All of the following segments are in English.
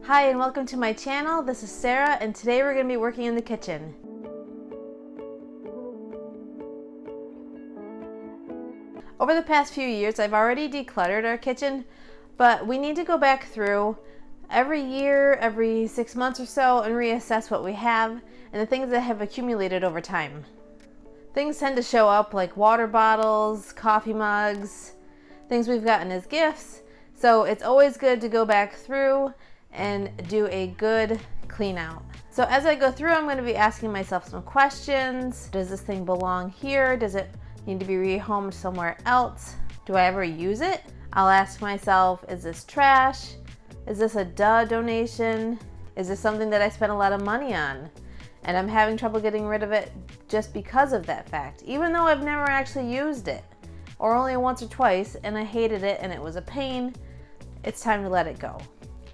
Hi and welcome to my channel. This is Sarah and today we're going to be working in the kitchen. Over the past few years I've already decluttered our kitchen, but we need to go back through every year, every 6 months or so, and reassess what we have and the things that have accumulated over time. Things tend to show up like water bottles, coffee mugs, things we've gotten as gifts, so it's always good to go back through and do a good clean out. So as I go through, I'm going to be asking myself some questions. Does this thing belong here? Does it need to be rehomed somewhere else? Do I ever use it? I'll ask myself, is this trash? Is this a donation? Is this something that I spent a lot of money on and I'm having trouble getting rid of it just because of that fact, even though I've never actually used it, or only once or twice and I hated it and it was a pain? It's time to let it go.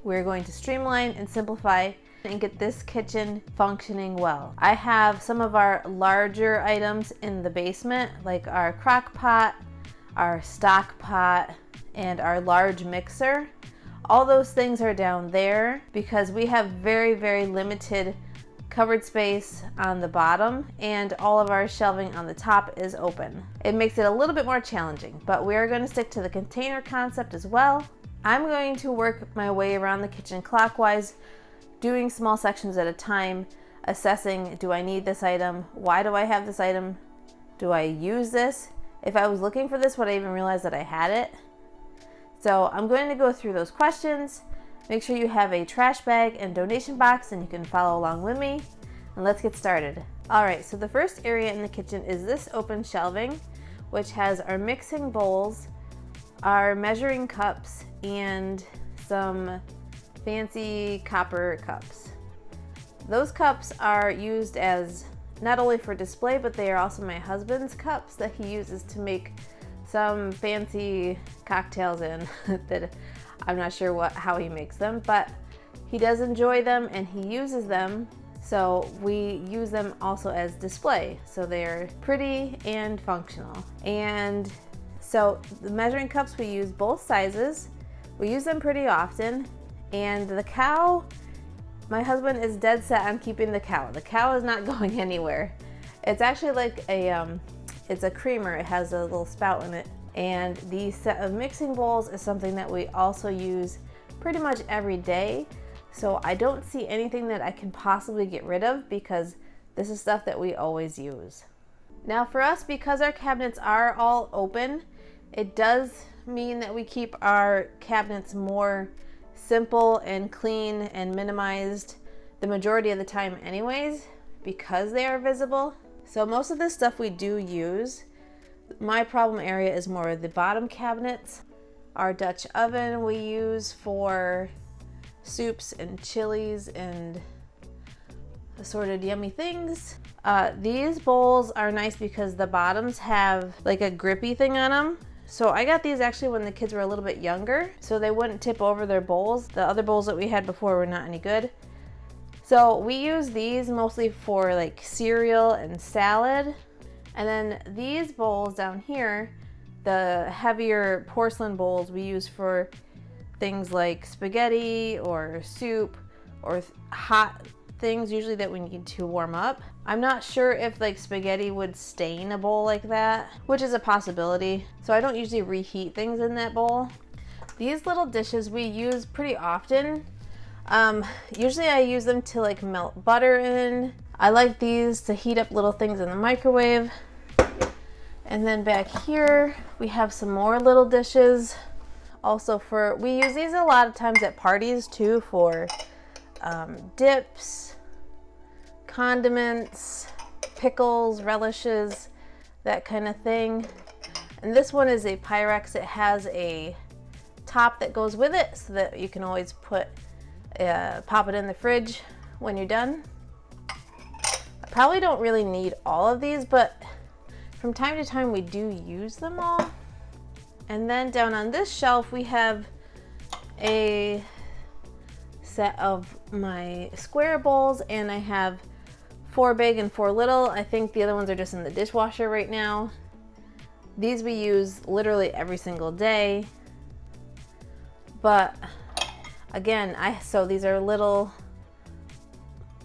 We're going to streamline and simplify and get this kitchen functioning well. I have some of our larger items in the basement, like our crock pot, our stock pot, and our large mixer. All those things are down there because we have very, very limited covered space on the bottom and all of our shelving on the top is open. It makes it a little bit more challenging, but we are going to stick to the container concept as well. I'm going to work my way around the kitchen clockwise, doing small sections at a time, assessing, do I need this item? Why do I have this item? Do I use this? If I was looking for this, would I even realize that I had it? So I'm going to go through those questions. Make sure you have a trash bag and donation box and you can follow along with me. And let's get started. All right, so the first area in the kitchen is this open shelving, which has our mixing bowls, our measuring cups, and some fancy copper cups. Those cups are used as not only for display, but they are also my husband's cups that he uses to make some fancy cocktails in that I'm not sure how he makes them, but he does enjoy them and he uses them, so we use them also as display, so they're pretty and functional. And so the measuring cups, we use both sizes. We use them pretty often. And the cow, my husband is dead set on keeping the cow. The cow is not going anywhere. It's actually like it's a creamer. It has a little spout in it. And the set of mixing bowls is something that we also use pretty much every day. So I don't see anything that I can possibly get rid of because this is stuff that we always use. Now for us, because our cabinets are all open, it does mean that we keep our cabinets more simple and clean and minimized the majority of the time anyways, because they are visible. So most of this stuff we do use. My problem area is more the bottom cabinets. Our Dutch oven we use for soups and chilies and assorted yummy things. These bowls are nice because the bottoms have like a grippy thing on them. So I got these actually when the kids were a little bit younger, so they wouldn't tip over their bowls. The other bowls that we had before were not any good. So we use these mostly for like cereal and salad. And then these bowls down here, the heavier porcelain bowls, we use for things like spaghetti or soup or hot things usually that we need to warm up. I'm not sure if like spaghetti would stain a bowl like that, which is a possibility. So I don't usually reheat things in that bowl. These little dishes we use pretty often. Usually I use them to like melt butter in. I like these to heat up little things in the microwave. And then back here we have some more little dishes. Also we use these a lot of times at parties too for dips, condiments, pickles, relishes, that kind of thing. And this one is a Pyrex. It has a top that goes with it so that you can always pop it in the fridge when you're done. I probably don't really need all of these, but from time to time we do use them all. And then down on this shelf we have a set of my square bowls, and I have 4 big and 4 little. I think the other ones are just in the dishwasher right now. These we use literally every single day, but Again, so these are little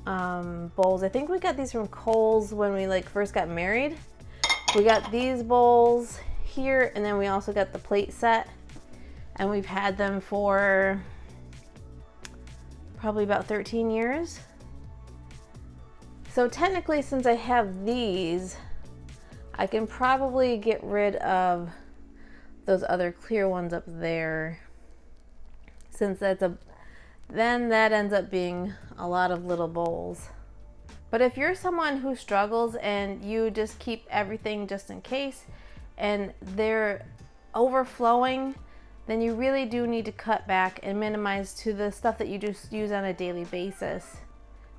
bowls. I think we got these from Kohl's when we like first got married. We got these bowls here, and then we also got the plate set, and we've had them for probably about 13 years. So technically, since I have these, I can probably get rid of those other clear ones up there, since then that ends up being a lot of little bowls. But if you're someone who struggles and you just keep everything just in case and they're overflowing, then you really do need to cut back and minimize to the stuff that you just use on a daily basis.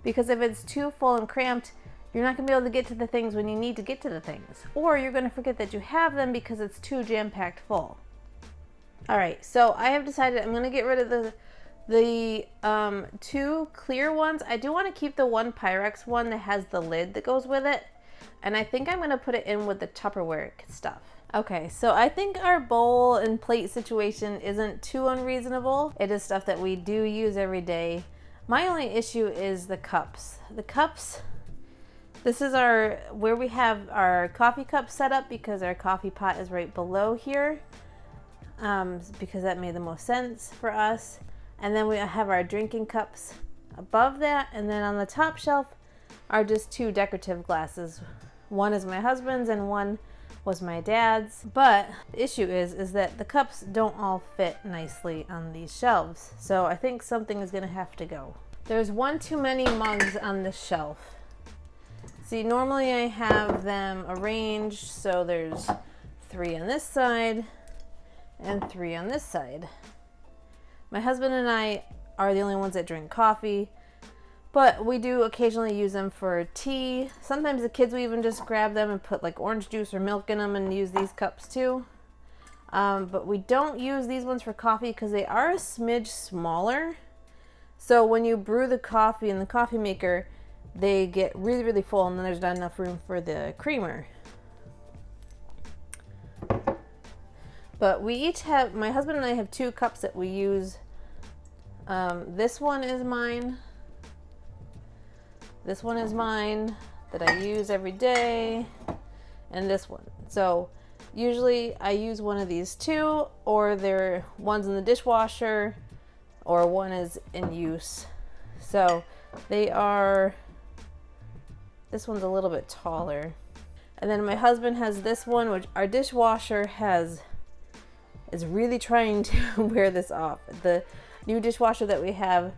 Because if it's too full and cramped, you're not going to be able to get to the things when you need to get to the things. Or you're going to forget that you have them because it's too jam-packed full. Alright, so I have decided I'm going to get rid of the two clear ones. I do want to keep the one Pyrex one that has the lid that goes with it. And I think I'm going to put it in with the Tupperware stuff. Okay, so I think our bowl and plate situation isn't too unreasonable. It is stuff that we do use every day. My only issue is the cups. The cups, this is where we have our coffee cup set up because our coffee pot is right below here. Because that made the most sense for us. And then we have our drinking cups above that, and then on the top shelf are just two decorative glasses. One is my husband's and one was my dad's. But the issue is that the cups don't all fit nicely on these shelves. So I think something is gonna have to go. There's one too many mugs on the shelf. See, normally I have them arranged so there's 3 on this side and 3 on this side. My husband and I are the only ones that drink coffee, but we do occasionally use them for tea. Sometimes the kids will even just grab them and put like orange juice or milk in them and use these cups too. But we don't use these ones for coffee because they are a smidge smaller. So when you brew the coffee in the coffee maker, they get really, really full, and then there's not enough room for the creamer. But we each have, my husband and I have 2 cups that we use. This one is mine. This one is mine that I use every day. And this one. So usually I use one of these 2, or one's in the dishwasher, or one is in use. So they are, this one's a little bit taller. And then my husband has this one, which our dishwasher is really trying to wear this off. The new dishwasher that we have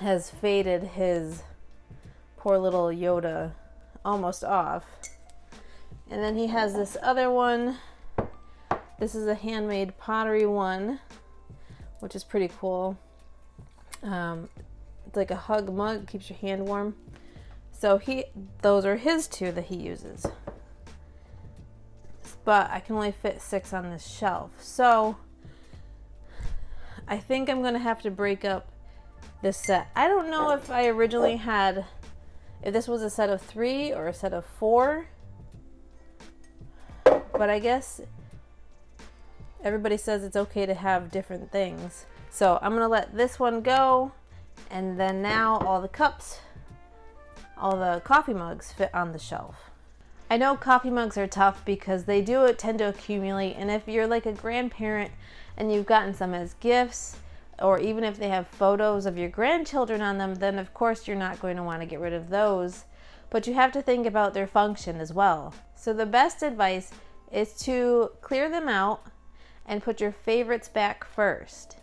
has faded his poor little Yoda almost off. And then he has this other one. This is a handmade pottery one, which is pretty cool. It's like a hug mug, keeps your hand warm. So those are his 2 that he uses. But I can only fit 6 on this shelf. So I think I'm going to have to break up this set. I don't know if I originally had, if this was a set of 3 or a set of 4. But I guess everybody says it's okay to have different things. So I'm going to let this one go. And then now all the cups, all the coffee mugs fit on the shelf. I know coffee mugs are tough because they tend to accumulate, and if you're like a grandparent and you've gotten some as gifts, or even if they have photos of your grandchildren on them, then of course you're not going to want to get rid of those, but you have to think about their function as well. So the best advice is to clear them out and put your favorites back first,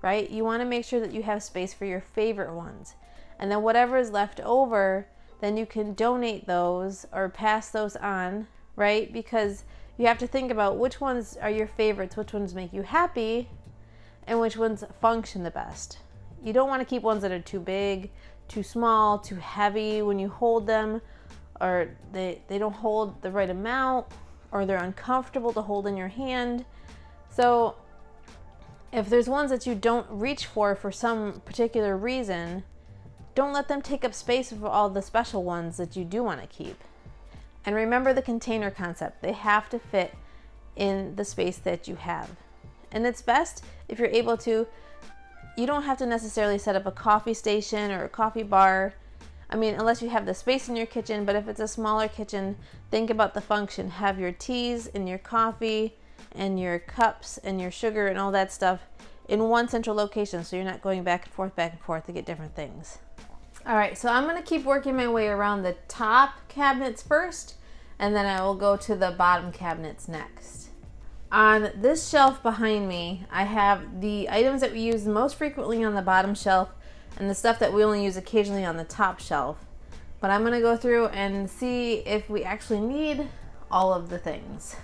right? You want to make sure that you have space for your favorite ones, and then whatever is left over, then you can donate those or pass those on, right? Because you have to think about which ones are your favorites, which ones make you happy, and which ones function the best. You don't want to keep ones that are too big, too small, too heavy when you hold them, or they don't hold the right amount, or they're uncomfortable to hold in your hand. So if there's ones that you don't reach for some particular reason, don't let them take up space for all the special ones that you do want to keep. And remember the container concept. They have to fit in the space that you have. And it's best if you're able to you don't have to necessarily set up a coffee station or a coffee bar. I mean, unless you have the space in your kitchen, but if it's a smaller kitchen, think about the function. Have your teas and your coffee and your cups and your sugar and all that stuff in one central location, so you're not going back and forth to get different things. All right, so I'm gonna keep working my way around the top cabinets first, and then I will go to the bottom cabinets next. On this shelf behind me, I have the items that we use most frequently on the bottom shelf and the stuff that we only use occasionally on the top shelf. But I'm gonna go through and see if we actually need all of the things.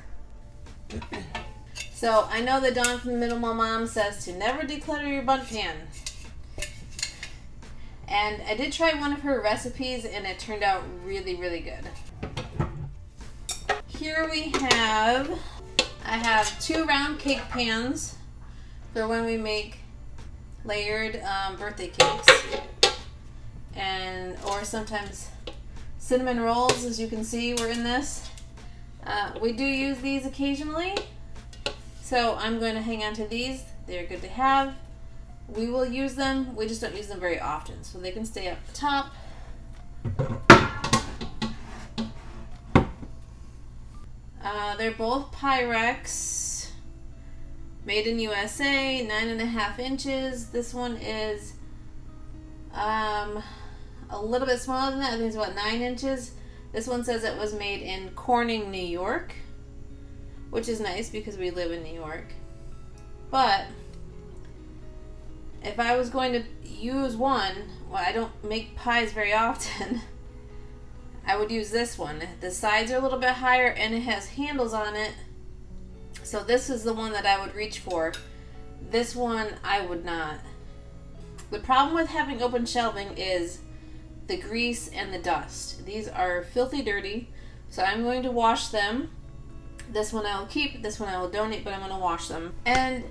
So I know that Dawn from the Minimal Mom says to never declutter your bundt pan. And I did try one of her recipes and it turned out really, really good. Here I have 2 round cake pans for when we make layered birthday cakes, or sometimes cinnamon rolls. As you can see, we're in this. We do use these occasionally, so I'm going to hang on to these. They're good to have. We will use them, we just don't use them very often, so they can stay up top. They're both Pyrex, made in USA, 9.5 inches. This one is a little bit smaller than that. I think it's about 9 inches. This one says it was made in Corning, New York, which is nice because we live in New York. But if I was going to use one, well, I don't make pies very often, I would use this one. The sides are a little bit higher and it has handles on it. So this is the one that I would reach for. This one I would not. The problem with having open shelving is the grease and the dust. These are filthy dirty, so I'm going to wash them. This one I will keep, this one I will donate, but I'm going to wash them. And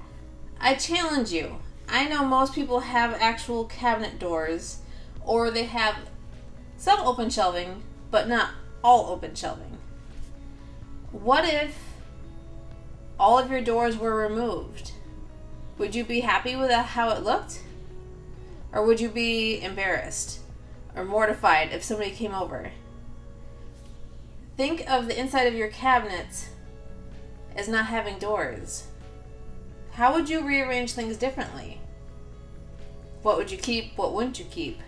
I challenge you. I know most people have actual cabinet doors, or they have some open shelving, but not all open shelving. What if all of your doors were removed? Would you be happy with how it looked? Or would you be embarrassed or mortified if somebody came over? Think of the inside of your cabinets as not having doors. How would you rearrange things differently? What would you keep? What wouldn't you keep?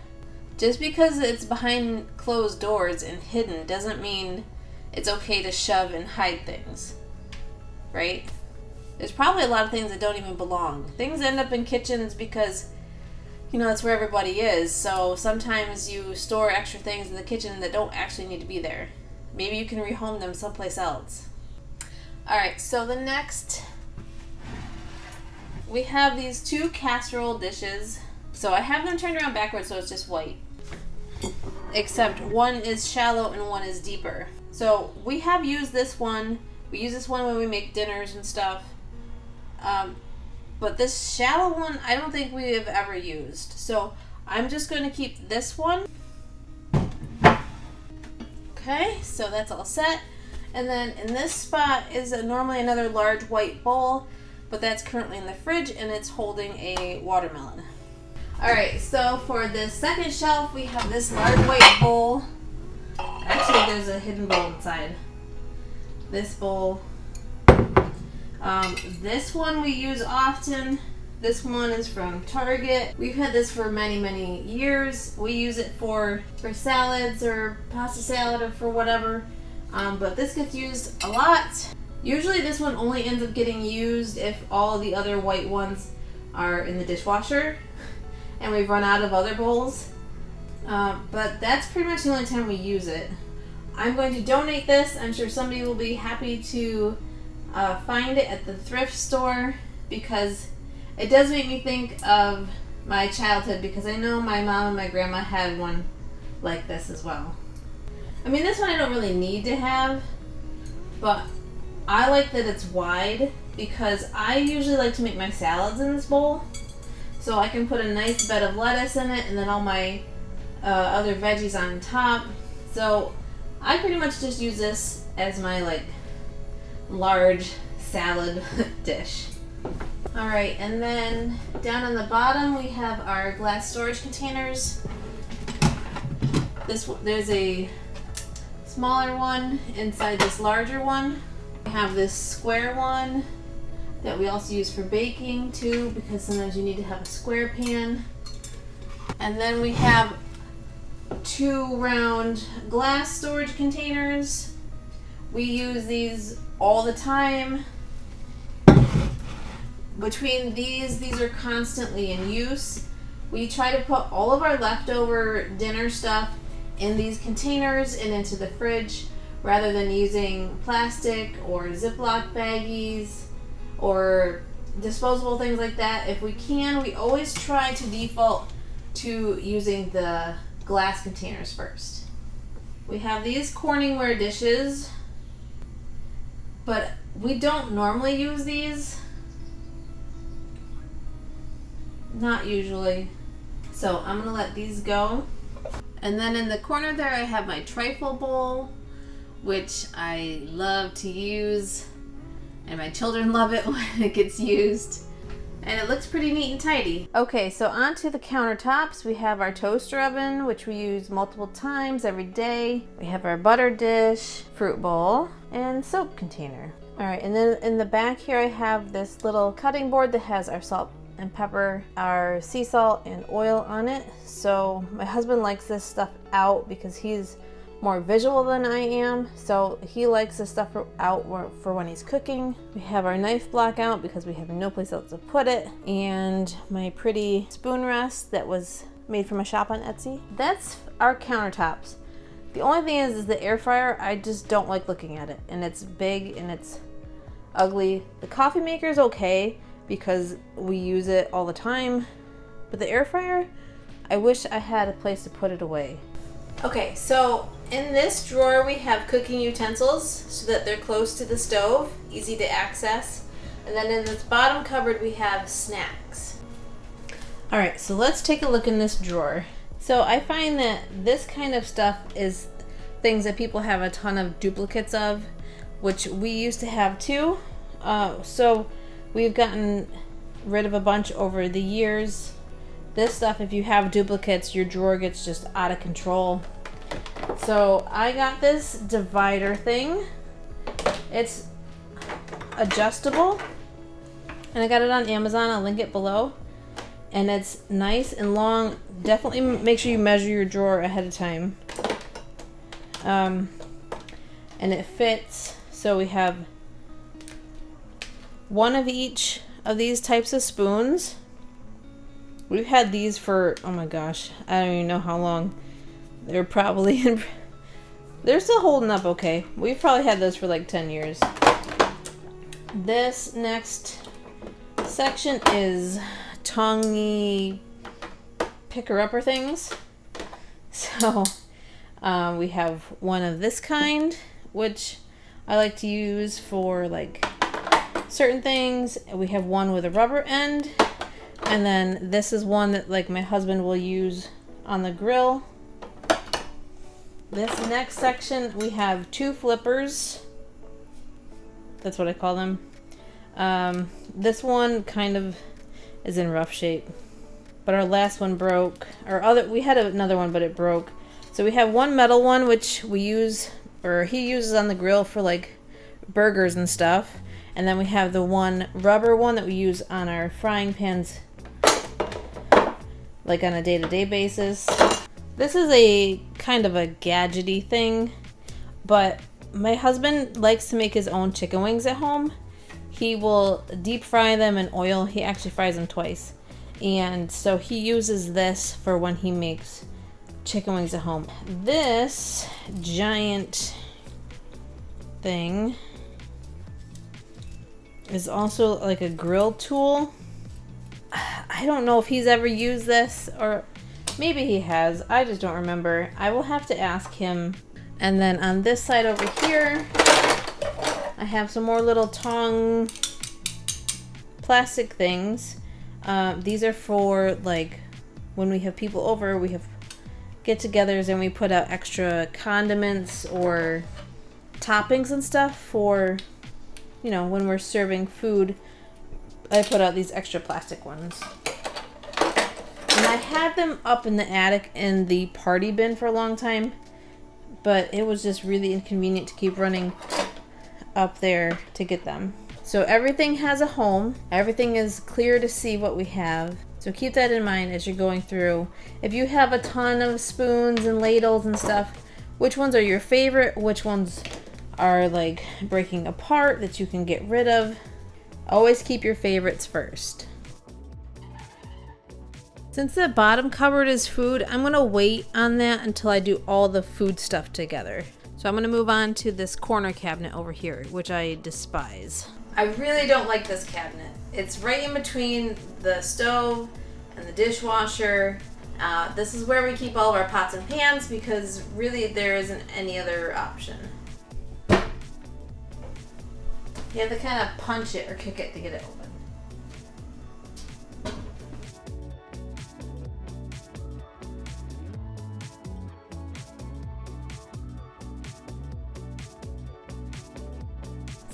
Just because it's behind closed doors and hidden doesn't mean it's okay to shove and hide things, right? There's probably a lot of things that don't even belong. Things end up in kitchens because, you know, that's where everybody is. So sometimes you store extra things in the kitchen that don't actually need to be there. Maybe you can rehome them someplace else. All right, so the next, we have these 2 casserole dishes. So I have them turned around backwards so it's just white. Except one is shallow and one is deeper. So we have used this one. We use this one when we make dinners and stuff. But this shallow one, I don't think we have ever used. So I'm just going to keep this one. Okay, so that's all set. And then in this spot is normally another large white bowl, but that's currently in the fridge and it's holding a watermelon. Alright, so for the second shelf, we have this large white bowl. Actually, there's a hidden bowl inside. This bowl. This one we use often. This one is from Target. We've had this for many, many years. We use it for salads or pasta salad or for whatever. But this gets used a lot. Usually this one only ends up getting used if all the other white ones are in the dishwasher and we've run out of other bowls. But that's pretty much the only time we use it. I'm going to donate this. I'm sure somebody will be happy to find it at the thrift store because it does make me think of my childhood, because I know my mom and my grandma had one like this as well. I mean, this one I don't really need to have, but I like that it's wide because I usually like to make my salads in this bowl. So I can put a nice bed of lettuce in it and then all my other veggies on top. So I pretty much just use this as my like large salad dish. All right, and then down on the bottom we have our glass storage containers. There's a smaller one inside this larger one. We have this square one that we also use for baking too, because sometimes you need to have a square pan. And then we have 2 round glass storage containers. We use these all the time. Between these are constantly in use. We try to put all of our leftover dinner stuff in these containers and into the fridge rather than using plastic or Ziploc baggies or disposable things like that. If we can, we always try to default to using the glass containers first. We have these Corningware dishes, but we don't normally use these. Not usually. So I'm gonna let these go. And then in the corner there I have my trifle bowl, which I love to use, and my children love it when it gets used. And it looks pretty neat and tidy. Okay, so onto the countertops. We have our toaster oven, which we use multiple times every day. We have our butter dish, fruit bowl, and soap container. All right, and then in the back here I have this little cutting board that has our salt and pepper, our sea salt and oil on it. So my husband likes this stuff out because he's more visual than I am, so he likes this stuff out for when he's cooking. We have our knife block out because we have no place else to put it, and my pretty spoon rest that was made from a shop on Etsy. That's our countertops. The only thing is the air fryer, I just don't like looking at it, and it's big and it's ugly. The coffee maker is okay because we use it all the time, but the air fryer, I wish I had a place to put it away. Okay, so in this drawer we have cooking utensils so that they're close to the stove, easy to access. And then in this bottom cupboard we have snacks. All right, so let's take a look in this drawer. So I find that this kind of stuff is things that people have a ton of duplicates of, which we used to have too. So we've gotten rid of a bunch over the years. This stuff, if you have duplicates, your drawer gets just out of control. So I got this divider thing. It's adjustable, and I got it on Amazon. I'll link it below. And it's nice and long. Definitely make sure you measure your drawer ahead of time. And it fits. So we have one of each of these types of spoons. We've had these for, oh my gosh, I don't even know how long. They're probably, they're still holding up okay. We've probably had those for like 10 years. This next section is tongy picker-upper things. So we have one of this kind, which I like to use for like certain things. We have one with a rubber end, and then this is one that like my husband will use on the grill. This next section we have 2 flippers. That's what I call them. This one kind of is in rough shape, but our last one broke. We had another one, but it broke. So we have one metal one which we use, or he uses on the grill for like burgers and stuff. And then we have the one rubber one that we use on our frying pans, like on a day-to-day basis. This is a kind of a gadgety thing, but my husband likes to make his own chicken wings at home. He will deep fry them in oil. He actually fries them twice. And so he uses this for when he makes chicken wings at home. This giant thing is also like a grill tool. I don't know if he's ever used this, or maybe he has. I just don't remember. I will have to ask him. And then on this side over here, I have some more little tong plastic things. These are for like when we have people over, we have get-togethers and we put out extra condiments or toppings and stuff for, you know, when we're serving food I put out these extra plastic ones. And I had them up in the attic in the party bin for a long time, but it was just really inconvenient to keep running up there to get them. So everything has a home. Everything is clear to see what we have. So keep that in mind as you're going through. If you have a ton of spoons and ladles and stuff, which ones are your favorite? Which ones are like breaking apart that you can get rid of? Always keep your favorites first. Since the bottom cupboard is food, I'm gonna wait on that until I do all the food stuff together. So I'm gonna move on to this corner cabinet over here, which I despise. I really don't like this cabinet. It's right in between the stove and the dishwasher. This is where we keep all of our pots and pans because really there isn't any other option. You have to kind of punch it or kick it to get it open.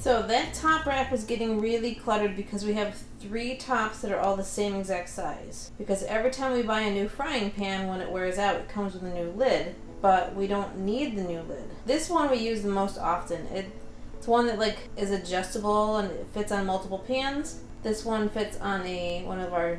So that top rack was getting really cluttered because we have 3 tops that are all the same exact size. Because every time we buy a new frying pan, when it wears out, it comes with a new lid, but we don't need the new lid. This one we use the most often. It's one that like is adjustable and it fits on multiple pans. This one fits on one of our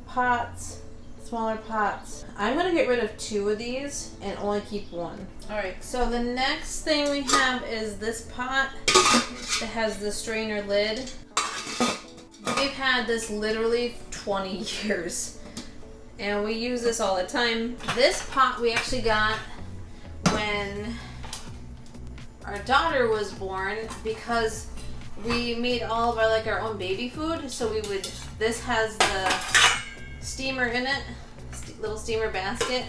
pots, smaller pots. I'm gonna get rid of 2 of these and only keep 1. All right, so the next thing we have is this pot that has the strainer lid. We've had this literally 20 years and we use this all the time. This pot we actually got when our daughter was born because we made all of our own baby food. So this has the steamer in it, little steamer basket.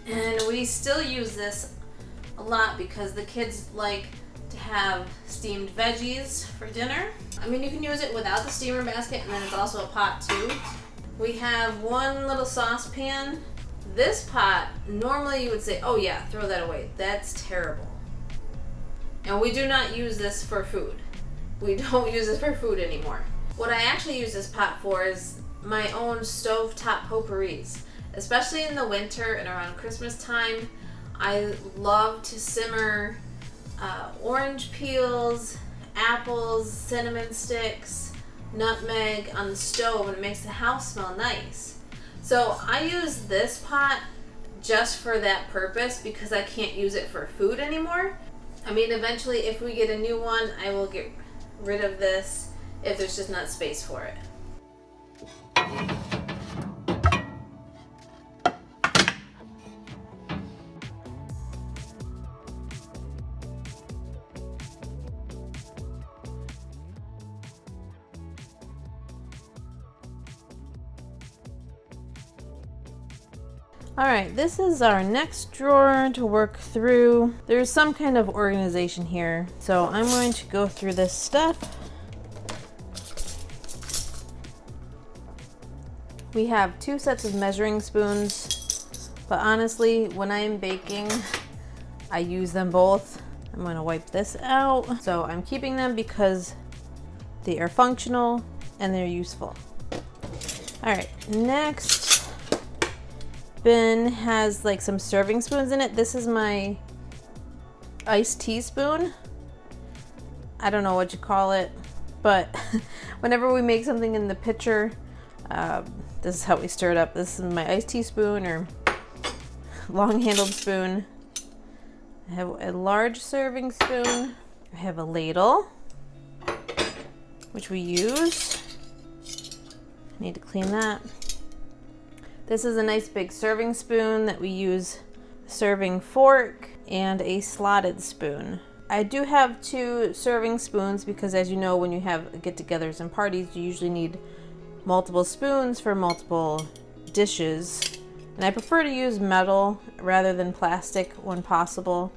And we still use this a lot because the kids like to have steamed veggies for dinner. I mean, you can use it without the steamer basket, and then it's also a pot too. We have 1 little saucepan. This pot, normally you would say, oh yeah, throw that away. That's terrible. And we do not use this for food. We don't use this for food anymore. What I actually use this pot for is my own stovetop potpourris. Especially in the winter and around Christmas time, I love to simmer orange peels, apples, cinnamon sticks, nutmeg on the stove, and it makes the house smell nice. So I use this pot just for that purpose because I can't use it for food anymore. I mean, eventually if we get a new one, I will get rid of this if there's just not space for it. All right, this is our next drawer to work through. There's some kind of organization here, so I'm going to go through this stuff. We have 2 sets of measuring spoons, but honestly, when I'm baking, I use them both. I'm going to wipe this out. So I'm keeping them because they are functional and they're useful. All right, next bin has like some serving spoons in it. This is my iced tea spoon. I don't know what you call it, but whenever we make something in the pitcher, this is how we stir it up. This is my iced tea spoon or long-handled spoon. I have a large serving spoon. I have a ladle, which we use. I need to clean that. This is a nice big serving spoon that we use, a serving fork and a slotted spoon. I do have 2 serving spoons because, as you know, when you have get-togethers and parties, you usually need multiple spoons for multiple dishes. And I prefer to use metal rather than plastic when possible.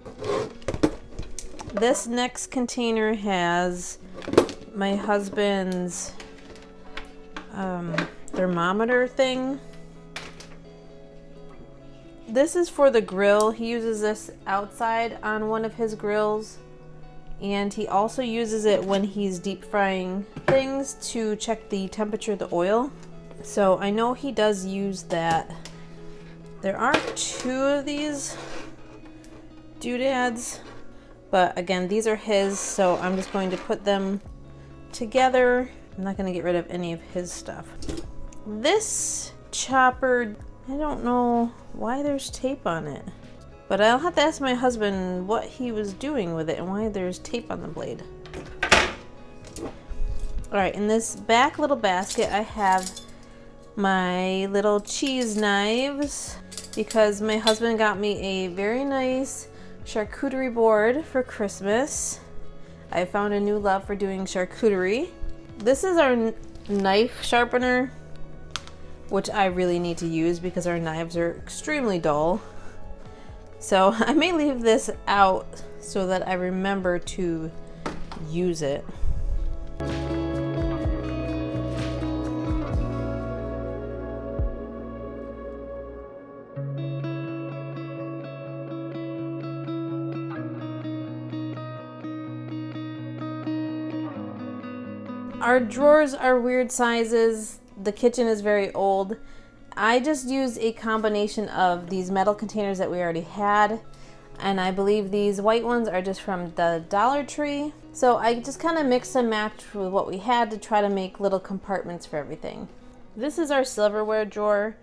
This next container has my husband's thermometer thing. This is for the grill. He uses this outside on one of his grills And he also uses it when he's deep frying things to check the temperature of the oil. So I know he does use that. There are 2 of these doodads, but again, these are his, so I'm just going to put them together. I'm not going to get rid of any of his stuff. This chopper, I don't know why there's tape on it, but I'll have to ask my husband what he was doing with it and why there's tape on the blade. Alright, in this back little basket I have my little cheese knives, because my husband got me a very nice charcuterie board for Christmas. I found a new love for doing charcuterie. This is our knife sharpener, which I really need to use because our knives are extremely dull. So I may leave this out so that I remember to use it. Our drawers are weird sizes. The kitchen is very old. I just used a combination of these metal containers that we already had, and I believe these white ones are just from the Dollar Tree. So I just kind of mixed and matched with what we had to try to make little compartments for everything. This is our silverware drawer.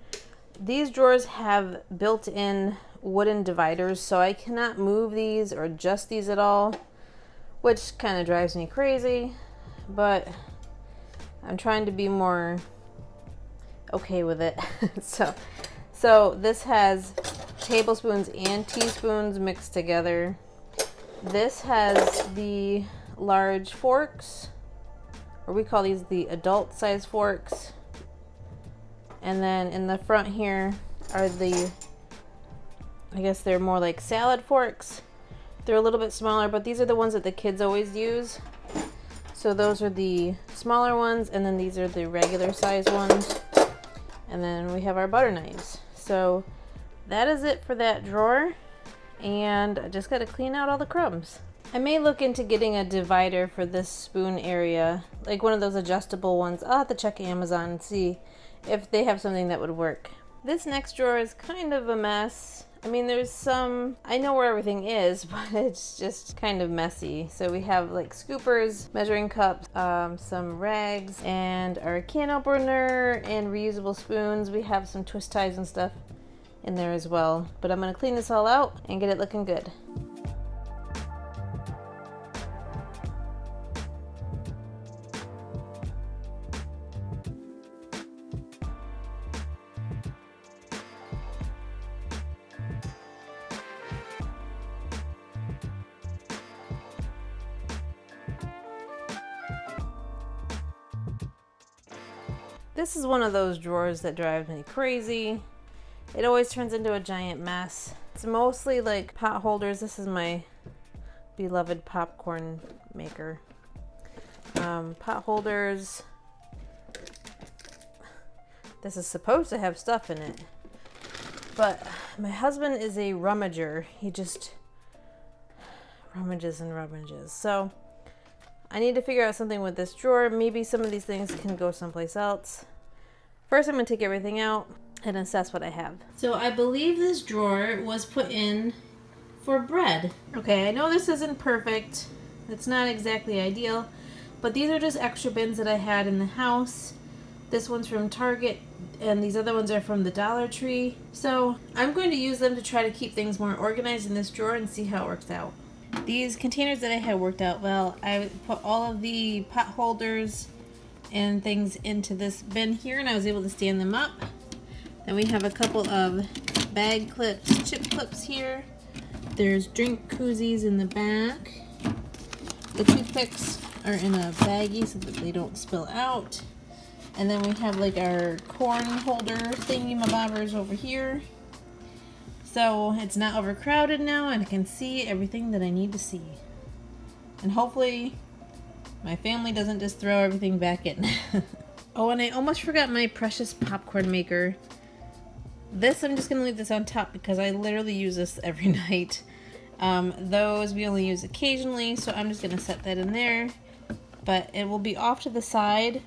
These drawers have built-in wooden dividers, so I cannot move these or adjust these at all, which kind of drives me crazy, but I'm trying to be more okay with it. so this has tablespoons and teaspoons mixed together. This has the large forks, or we call these the adult size forks. And then in the front here are the, I guess they're more like salad forks. They're a little bit smaller, but these are the ones that the kids always use. So those are the smaller ones, and then these are the regular size ones. And then we have our butter knives. So that is it for that drawer. And I just got to clean out all the crumbs. I may look into getting a divider for this spoon area, like one of those adjustable ones. I'll have to check Amazon and see if they have something that would work. This next drawer is kind of a mess. I mean, there's some, I know where everything is, but it's just kind of messy. So we have like scoopers, measuring cups, some rags, and our can opener and reusable spoons. We have some twist ties and stuff in there as well. But I'm gonna clean this all out and get it looking good. This is one of those drawers that drives me crazy. It always turns into a giant mess. It's mostly like pot holders. This is my beloved popcorn maker. Pot holders. This is supposed to have stuff in it, but my husband is a rummager. He just rummages and rummages. So I need to figure out something with this drawer. Maybe some of these things can go someplace else. First, I'm going to take everything out and assess what I have. So I believe this drawer was put in for bread. Okay, I know this isn't perfect. It's not exactly ideal, but these are just extra bins that I had in the house. This one's from Target, and these other ones are from the Dollar Tree. So I'm going to use them to try to keep things more organized in this drawer and see how it works out. These containers that I had worked out well. I put all of the pot holders and things into this bin here, and I was able to stand them up. Then we have a couple of bag clips, chip clips here. There's drink koozies in the back. The toothpicks are in a baggie so that they don't spill out. And then we have like our corn holder thingy-mabobbers over here. So it's not overcrowded now, and I can see everything that I need to see. And hopefully my family doesn't just throw everything back in. Oh, and I almost forgot my precious popcorn maker. This, I'm just going to leave this on top because I literally use this every night. Those we only use occasionally, so I'm just gonna set that in there. But it will be off to the side,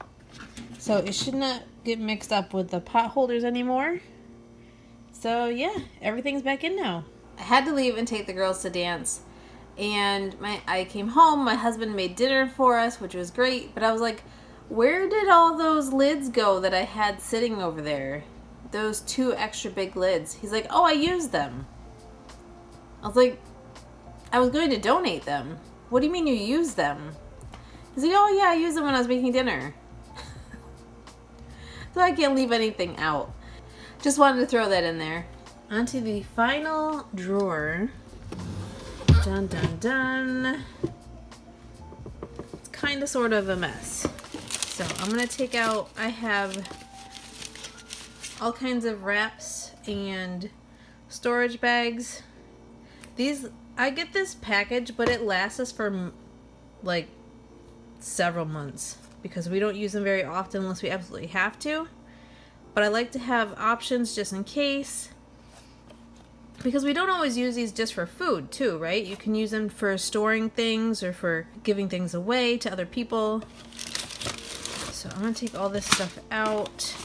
so it should not get mixed up with the pot holders anymore. So yeah, everything's back in now. I had to leave and take the girls to dance, and I came home, my husband made dinner for us, which was great, but I was like, where did all those lids go that I had sitting over there? Those 2 extra big lids. He's like, oh, I used them. I was like, I was going to donate them. What do you mean you used them? He's like, oh yeah, I used them when I was making dinner. So I can't leave anything out. Just wanted to throw that in there. Onto the final drawer. Dun dun dun. It's kind of sort of a mess. So I'm gonna take out, I have all kinds of wraps and storage bags. These, I get this package, but it lasts us for like several months because we don't use them very often unless we absolutely have to. But I like to have options just in case, because we don't always use these just for food too, right? You can use them for storing things or for giving things away to other people. So I'm gonna take all this stuff out.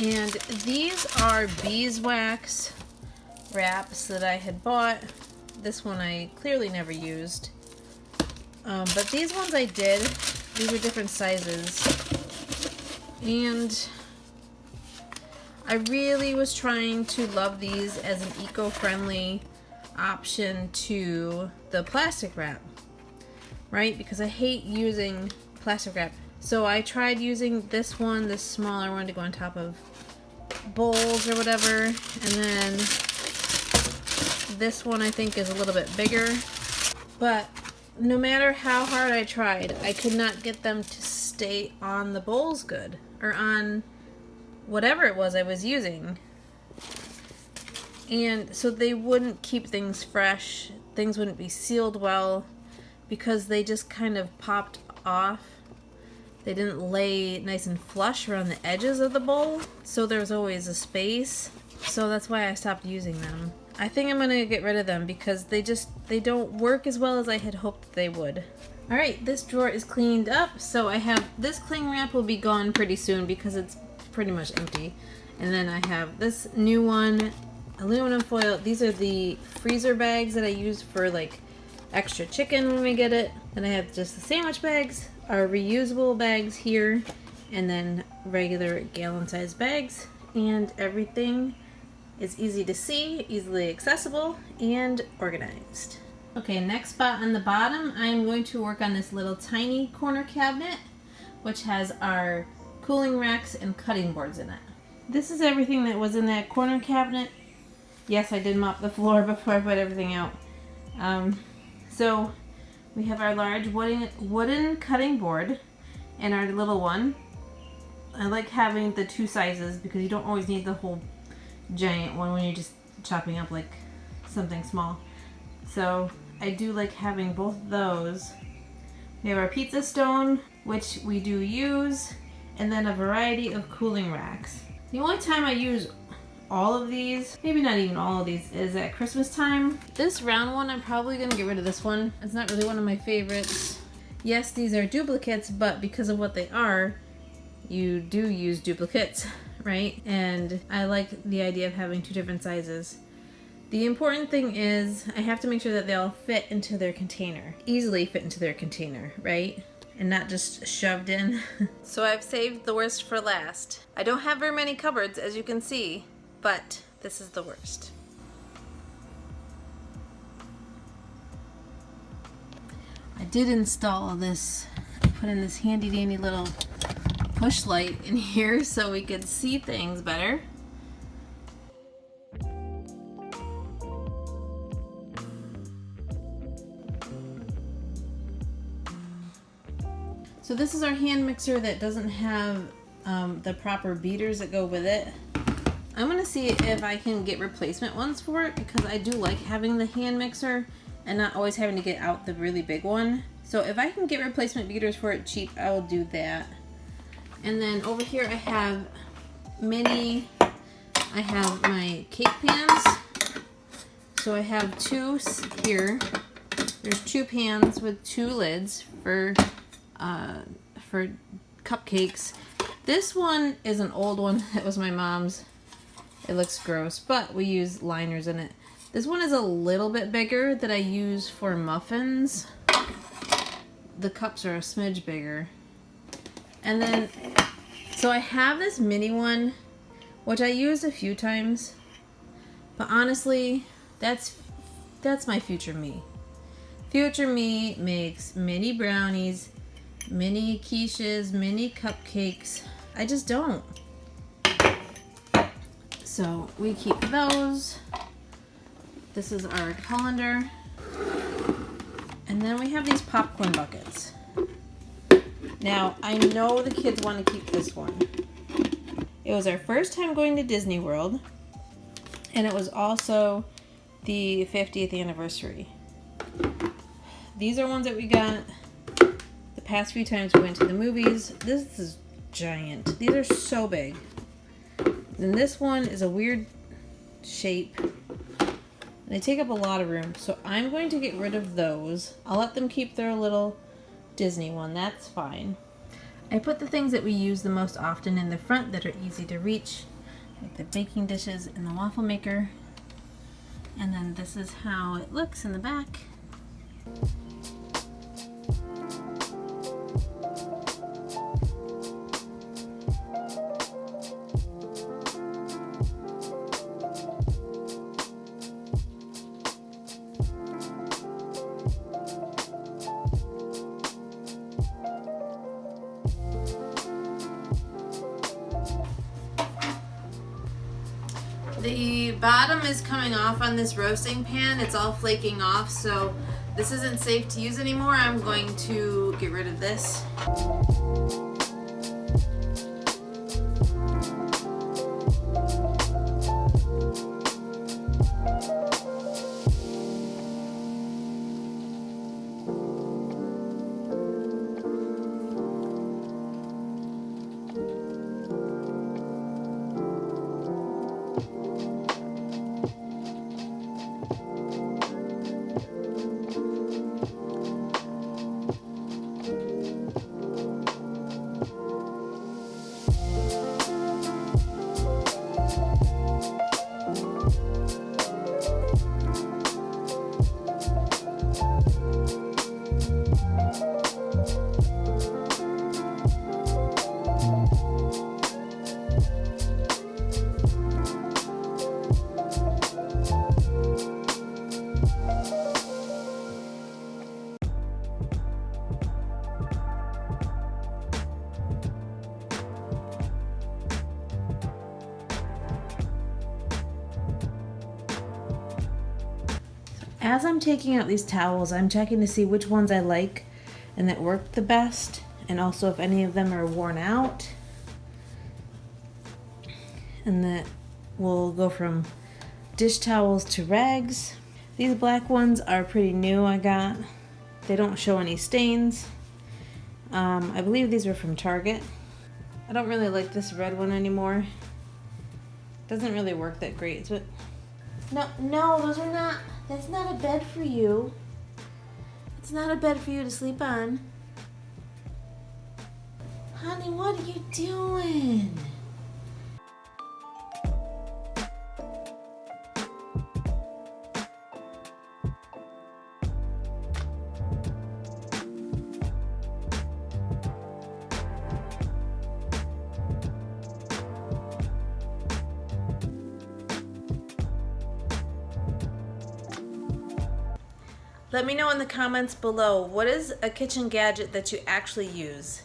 And these are beeswax wraps that I had bought. This one I clearly never used. But these ones I did. These are different sizes. And I really was trying to love these as an eco-friendly option to the plastic wrap, right? Because I hate using plastic wrap. So I tried using this one, this smaller one, to go on top of bowls or whatever, and then this one I think is a little bit bigger. But no matter how hard I tried, I could not get them to stay on the bowls good, or on whatever it was I was using. And so they wouldn't keep things fresh, things wouldn't be sealed well, because they just kind of popped off. They didn't lay nice and flush around the edges of the bowl, so there was always a space. So that's why I stopped using them. I think I'm gonna get rid of them because they don't work as well as I had hoped they would. Alright, this drawer is cleaned up, so I have this cling wrap will be gone pretty soon because it's pretty much empty. And then I have this new one, aluminum foil. These are the freezer bags that I use for like extra chicken when we get it. Then I have just the sandwich bags, our reusable bags here, and then regular gallon size bags. And everything is easy to see, easily accessible, and organized. Okay, next spot on the bottom, I'm going to work on this little tiny corner cabinet, which has our cooling racks and cutting boards in it. This is everything that was in that corner cabinet. Yes, I did mop the floor before I put everything out. So we have our large wooden cutting board and our little one. I like having the 2 sizes because you don't always need the whole giant one when you're just chopping up like something small. So I do like having both of those. We have our pizza stone, which we do use, and then a variety of cooling racks. The only time I use all of these, maybe not even all of these, is at Christmas time. This round one, I'm probably gonna get rid of this one. It's not really one of my favorites. Yes, these are duplicates, but because of what they are, you do use duplicates, right? And I like the idea of having 2 different sizes. The important thing is I have to make sure that they all fit into their container, easily fit into their container, right? And not just shoved in. So I've saved the worst for last. I don't have very many cupboards, as you can see, but this is the worst. I did install this, put in this handy dandy little push light in here so we could see things better. So this is our hand mixer that doesn't have the proper beaters that go with it. I'm gonna see if I can get replacement ones for it because I do like having the hand mixer and not always having to get out the really big one. So if I can get replacement beaters for it cheap, I will do that. And then over here I have mini I have my cake pans. So I have two here. There's 2 pans with 2 lids for cupcakes. This one is an old one. It was my mom's. It looks gross, but we use liners in it. This one is a little bit bigger that I use for muffins. The cups are a smidge bigger. And then, so I have this mini one, which I used a few times, but honestly, that's my future me. Future me makes mini brownies, mini quiches, mini cupcakes. I just don't. So we keep those. This is our colander. And then we have these popcorn buckets. Now, I know the kids want to keep this one. It was our first time going to Disney World, and it was also the 50th anniversary. These are ones that we got the past few times we went to the movies. This is giant. These are so big. And this one is a weird shape. They take up a lot of room, so I'm going to get rid of those. I'll let them keep their little Disney one. That's fine. I put the things that we use the most often in the front that are easy to reach, like the baking dishes and the waffle maker. And then this is how it looks in the back. The bottom is coming off on this roasting pan. It's all flaking off, so this isn't safe to use anymore. I'm going to get rid of this. As I'm taking out these towels, I'm checking to see which ones I like and that work the best, and also if any of them are worn out. And that will go from dish towels to rags. These black ones are pretty new I got. They don't show any stains. I believe these were from Target. I don't really like this red one anymore. Doesn't really work that great, but no, those are not. That's not a bed for you. It's not a bed for you to sleep on. Honey, what are you doing? Let me know in the comments below, what is a kitchen gadget that you actually use?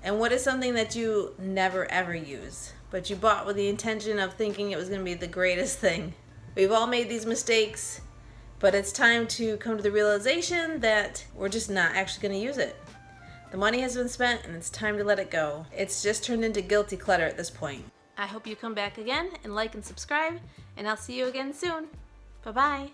And what is something that you never ever use, but you bought with the intention of thinking it was going to be the greatest thing? We've all made these mistakes, but it's time to come to the realization that we're just not actually going to use it. The money has been spent and it's time to let it go. It's just turned into guilty clutter at this point. I hope you come back again and like and subscribe, and I'll see you again soon. Bye-bye.